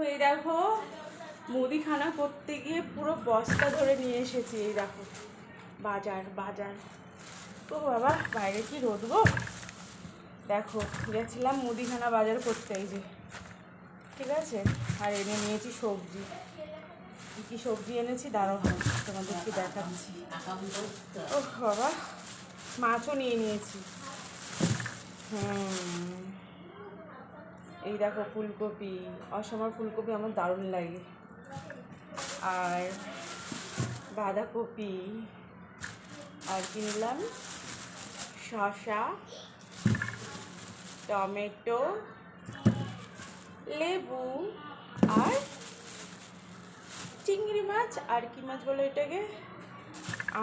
এই দেখো মুদিখানা করতে গিয়ে পুরো বস্তা ধরে নিয়ে এসেছি। এই দেখো বাজার বাজার। ও বাবা বাইরে কি রোদ গো। দেখো গেছিলাম মুদিখানা বাজার করতে, এই যে ঠিক আছে। আর এনে নিয়েছি সবজি। কী কী সবজি এনেছি দাঁড়াও তোমাদেরকে দেখাচ্ছি। ও বাবা মাছও নিয়ে নিয়েছি। এই দেখো ফুলকপি, অসময় ফুলকপি আমার দারুণ লাগে। আর বাঁধাকপি, আর কিনলাম শসা, টমেটো, লেবু, আর চিংড়ি মাছ। আর কি মাছ বলে এটাকে?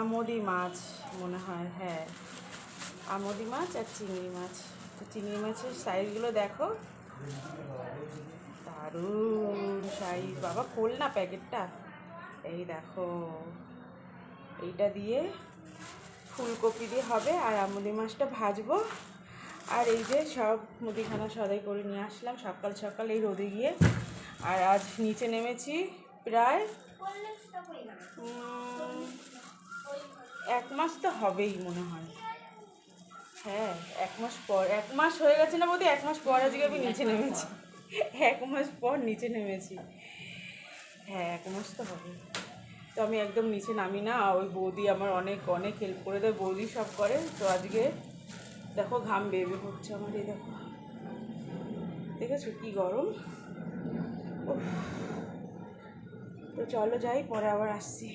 আমোদি মাছ মনে হয়, হ্যাঁ আমোদি মাছ আর চিংড়ি মাছ। তো চিংড়ি মাছের সাইজগুলো দেখো, দারুণ সাইজ। বাবা খোল না প্যাকেটটা। এই দেখো এইটা দিয়ে ফুলকপি দিয়ে হবে, আর আমুদি মাছটা ভাজবো। আর এই যে সব মুদিখানা সদাই করে নিয়ে আসলাম সকাল সকাল এই রোদে গিয়ে। আর আজ নিচে নেমেছি প্রায় 1 মাস তো হবেই মনে হয়। হ্যাঁ 1 মাস পর, 1 মাস হয়ে গেছে না বলতে, 1 মাস পর আজকে আমি নিচে নেমেছি। 1 মাস পর নিচে নেমেছি। হ্যাঁ 1 মাস তো হবে। তো আমি একদম নিচে নামি না, ওই বৌদি আমার অনেক অনেক হেল্প করে দেয়, বৌদি সব করে। তো আজকে দেখো ঘাম বের হচ্ছে আমার, এই দেখো দেখেছো কি গরম। তো চলো যাই, পরে আবার আসছি।